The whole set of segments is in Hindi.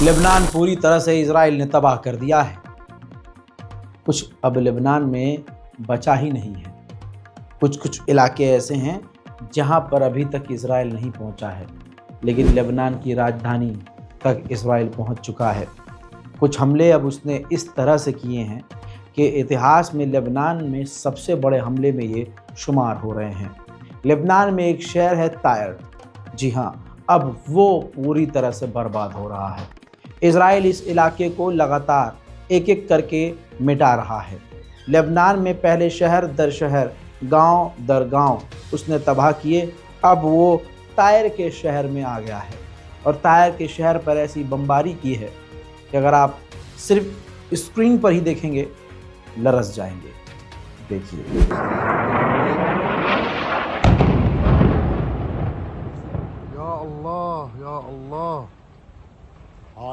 लेबनान पूरी तरह से इजराइल ने तबाह कर दिया है। कुछ अब लेबनान में बचा ही नहीं है। कुछ इलाके ऐसे हैं जहां पर अभी तक इजराइल नहीं पहुंचा है, लेकिन लेबनान की राजधानी तक इजराइल पहुंच चुका है। कुछ हमले अब उसने इस तरह से किए हैं कि इतिहास में लेबनान में सबसे बड़े हमले में ये शुमार हो रहे हैं। लेबनान में एक शहर है तायर, जी हाँ, अब वो पूरी तरह से बर्बाद हो रहा है। इजराइल इस इलाके को लगातार एक एक करके मिटा रहा है। लेबनान में पहले शहर दर शहर, गांव दर गांव उसने तबाह किए। अब वो तायर के शहर में आ गया है और तायर के शहर पर ऐसी बमबारी की है कि अगर आप सिर्फ स्क्रीन पर ही देखेंगे लरस जाएंगे। देखिए, या अल्लाह या अल्लाह।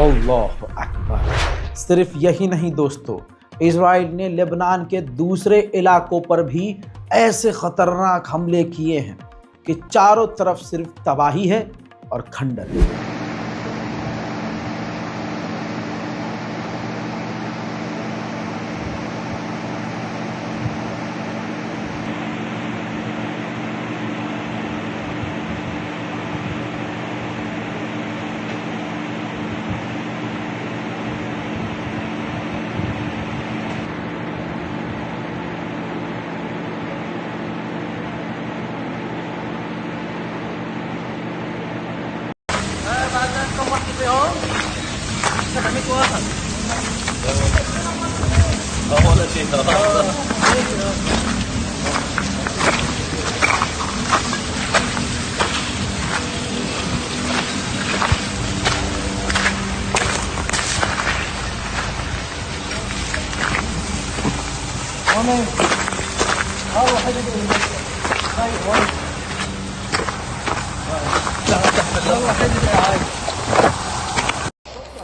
अल्लाह अकबर। सिर्फ यही नहीं दोस्तों, इजराइल ने लेबनान के दूसरे इलाकों पर भी ऐसे खतरनाक हमले किए हैं कि चारों तरफ सिर्फ तबाही है और खंडर है।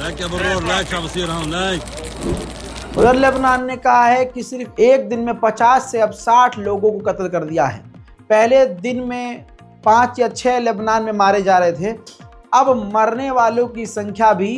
लाइक क्या बरोर लाइक क्या बसीर हम लाइक। उधर लेबनान ने कहा है कि सिर्फ एक दिन में 50 से अब 60 लोगों को कत्ल कर दिया है। पहले दिन में 5 या 6 लेबनान में मारे जा रहे थे, अब मरने वालों की संख्या भी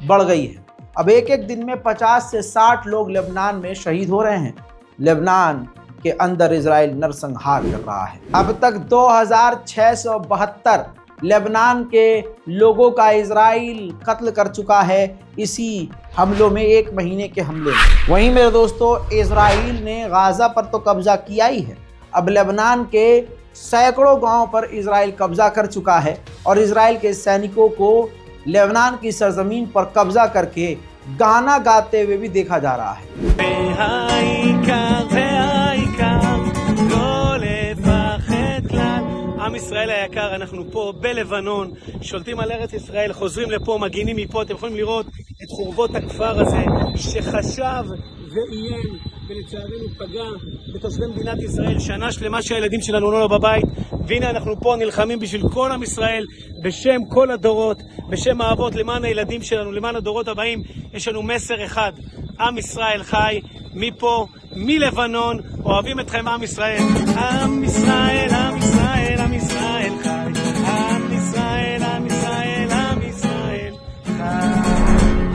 बढ़ गई है। अब एक एक दिन में 50 से 60 लोग लेबनान में शहीद हो रहे हैं। लेबनान के अंदर इजराइल नरसंहार कर रहा है। अब तक 2672 लेबनान के लोगों का इजराइल कत्ल कर चुका है इसी हमलों में, 1 महीने के हमले में। वहीं मेरे दोस्तों, इजराइल ने गाजा पर तो कब्जा किया ही है, अब लेबनान के सैकड़ों गांवों पर इजराइल कब्जा कर चुका है और इजराइल के सैनिकों को लेबनान की सरजमीन पर कब्जा करके गाना गाते हुए भी देखा जा रहा है। עם ישראל היקר, אנחנו פה בלבנון, שולטים על ארץ ישראל, חוזרים לפה, מגינים מפה. אתם יכולים לראות את חורבות הכפר הזה שחשב ואיים ולצערנו פגע בתושבי מדינת ישראל. שנה שלמה שהילדים שלנו לא בבית, והנה אנחנו פה נלחמים בשביל כל עם ישראל, בשם כל הדורות, בשם האבות, למען הילדים שלנו, למען הדורות הבאים. יש לנו מסר אחד: עם ישראל חי. מפה, מלבנון, אוהבים אתכם עם ישראל. עם ישראל, עם ישראל, עם ישראל חי. עם ישראל, עם ישראל, עם ישראל חי.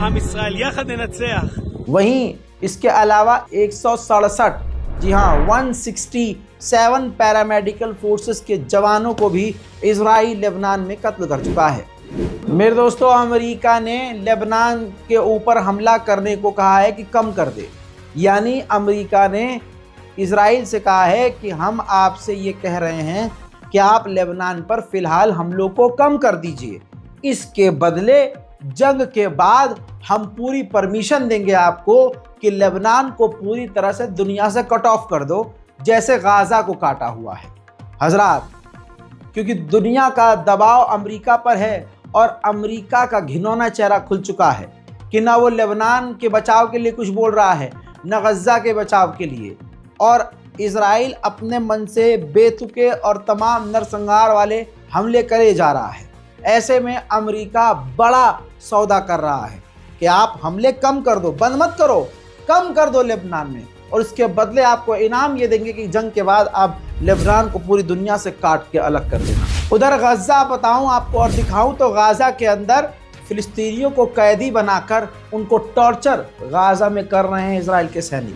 עם ישראל, יחד ननצח। वहीं इसके अलावा 167, जी हाँ 167 पैरामेडिकल फोर्सेस के जवानों को भी इजराइल लेबनान में कत्ल कर चुका है। मेरे दोस्तों, अमेरिका ने लेबनान के ऊपर हमला करने को कहा है कि कम कर दे, यानी अमेरिका ने इजराइल से कहा है कि हम आपसे ये कह रहे हैं कि आप लेबनान पर फ़िलहाल हमलों को कम कर दीजिए, इसके बदले जंग के बाद हम पूरी परमिशन देंगे आपको कि लेबनान को पूरी तरह से दुनिया से कट ऑफ कर दो, जैसे गाज़ा को काटा हुआ है। हजरात, क्योंकि दुनिया का दबाव अमेरिका पर है और अमेरिका का घिनौना चेहरा खुल चुका है कि ना वो लेबनान के बचाव के लिए कुछ बोल रहा है, न गज़ा के बचाव के लिए, और इजराइल अपने मन से बेतुके और तमाम नरसंहार वाले हमले करे जा रहा है। ऐसे में अमेरिका बड़ा सौदा कर रहा है कि आप हमले कम कर दो, बंद मत करो, कम कर दो लेबनान में, और इसके बदले आपको इनाम ये देंगे कि जंग के बाद आप लेबनान को पूरी दुनिया से काट के अलग कर देना। उधर गज़ा बताऊं आपको और दिखाऊं तो गाज़ा के अंदर फिलिस्तीनियों को कैदी बनाकर उनको टॉर्चर गाज़ा में कर रहे हैं इजराइल के सैनिक।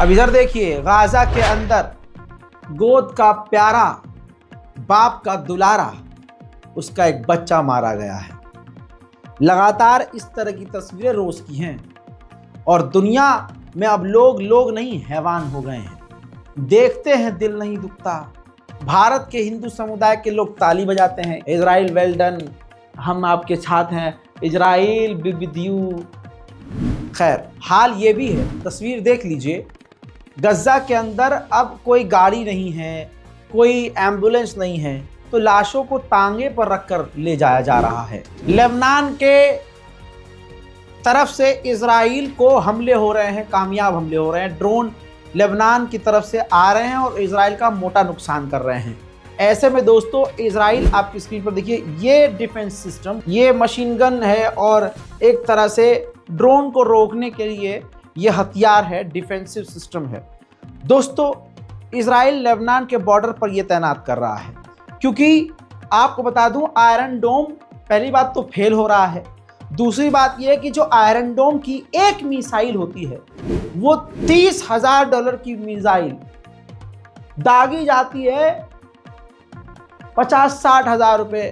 अब इधर देखिए, गाज़ा के अंदर गोद का प्यारा, बाप का दुलारा, उसका एक बच्चा मारा गया है। लगातार इस तरह की तस्वीरें रोज़ की हैं और दुनिया में अब लोग नहीं हैवान हो गए हैं। देखते हैं दिल नहीं दुखता। भारत के हिंदू समुदाय के लोग ताली बजाते हैं, इजराइल वेल डन, हम आपके साथ हैं, इजराइल बी विद यू। खैर, हाल ये भी है, तस्वीर देख लीजिए, गज़ा के अंदर अब कोई गाड़ी नहीं है, कोई एम्बुलेंस नहीं है, तो लाशों को तांगे पर रखकर ले जाया जा रहा है। लेबनान के तरफ से इजराइल को हमले हो रहे हैं, कामयाब हमले हो रहे हैं। ड्रोन लेबनान की तरफ से आ रहे हैं और इजराइल का मोटा नुकसान कर रहे हैं। ऐसे में दोस्तों, इजराइल, आपकी स्क्रीन पर देखिए, ये डिफेंस सिस्टम, ये मशीन गन है और एक तरह से ड्रोन को रोकने के लिए ये हथियार है, डिफेंसिव सिस्टम है। दोस्तों, इजराइल लेबनान के बॉर्डर पर ये तैनात कर रहा है, क्योंकि आपको बता दूं, आयरन डोम पहली बात तो फेल हो रहा है, दूसरी बात यह है कि जो आयरन डोम की एक मिसाइल होती है वो $30,000 की मिसाइल दागी जाती है 50-60 हज़ार रुपये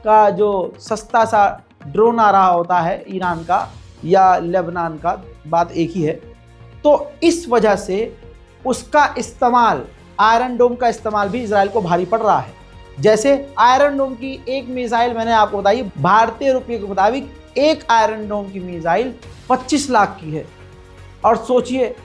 का जो सस्ता सा ड्रोन आ रहा होता है ईरान का या लेबनान का, बात एक ही है। तो इस वजह से उसका इस्तेमाल, आयरन डोम का इस्तेमाल भी इजराइल को भारी पड़ रहा है। जैसे आयरन डोम की एक मिसाइल मैंने आपको बताई, भारतीय रुपये के मुताबिक एक आयरन डोम की मिसाइल 25 लाख की है। और सोचिए,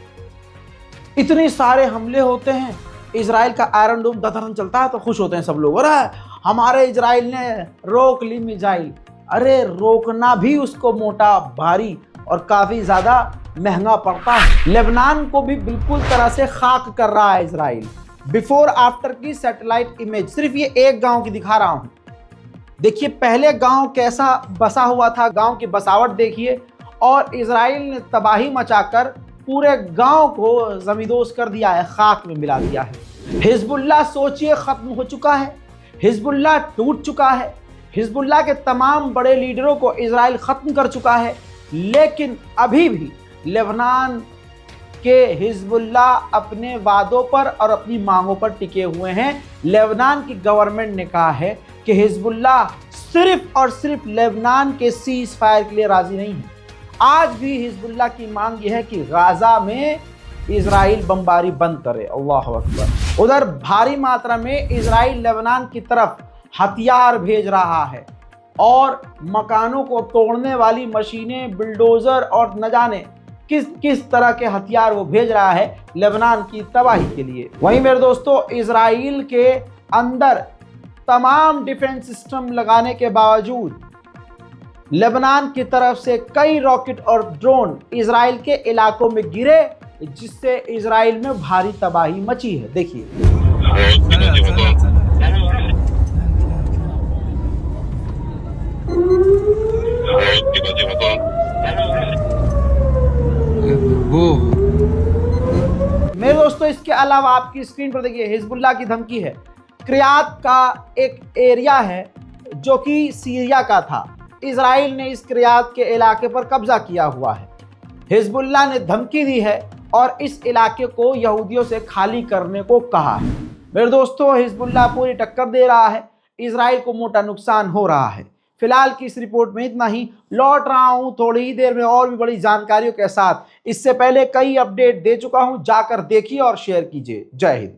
इतने सारे हमले होते हैं, इजराइल का आयरन डोम दरदर चलता है तो खुश होते हैं सब लोग, अरे हमारे इजराइल ने रोक ली मिसाइल। अरे रोकना भी उसको मोटा, भारी और काफ़ी ज़्यादा महंगा पड़ता है। लेबनान को भी बिल्कुल तरह से खाक कर रहा है इजराइल। बिफोर आफ्टर की सैटेलाइट इमेज, सिर्फ ये एक गांव की दिखा रहा हूँ। देखिए पहले गांव कैसा बसा हुआ था, गांव की बसावट देखिए, और इजराइल ने तबाही मचाकर पूरे गांव को ज़मींदोज़ कर दिया है, खाक में मिला दिया है। हिजबुल्लाह सोचिए ख़त्म हो चुका है, हिजबुल्लाह टूट चुका है, हिजबुल्लाह के तमाम बड़े लीडरों को इजराइल ख़त्म कर चुका है। लेकिन अभी भी लेबनान के हिजबुल्लाह अपने वादों पर और अपनी मांगों पर टिके हुए हैं। लेबनान की गवर्नमेंट ने कहा है कि हिजबुल्लाह सिर्फ और सिर्फ लेबनान के सीज़ फायर के लिए राज़ी नहीं है। आज भी हिजबुल्लाह की मांग यह है कि गाजा में इजराइल बमबारी बंद करे। अल्लाह अकबर। उधर भारी मात्रा में इजराइल लेबनान की तरफ हथियार भेज रहा है और मकानों को तोड़ने वाली मशीनें, बुलडोजर और न जाने किस किस तरह के हथियार वो भेज रहा है लेबनान की तबाही के लिए। वहीं मेरे दोस्तों, इजराइल के अंदर तमाम डिफेंस सिस्टम लगाने के बावजूद लेबनान की तरफ से कई रॉकेट और ड्रोन इजराइल के इलाकों में गिरे, जिससे इजराइल में भारी तबाही मची है। देखिए मेरे दोस्तों, इसके अलावा आपकी स्क्रीन पर देखिए हिजबुल्लाह की धमकी है। क्रियात का एक एरिया है जो कि सीरिया का था, इजराइल ने इस क्रियात के इलाके पर कब्जा किया हुआ है। हिजबुल्लाह ने धमकी दी है और इस इलाके को यहूदियों से खाली करने को कहा है। मेरे दोस्तों, हिजबुल्लाह पूरी टक्कर दे रहा है, इजराइल को मोटा नुकसान हो रहा है। फिलहाल की इस रिपोर्ट में इतना ही। लौट रहा हूं थोड़ी ही देर में और भी बड़ी जानकारियों के साथ। इससे पहले कई अपडेट दे चुका हूं, जाकर देखिए और शेयर कीजिए। जय हिंद।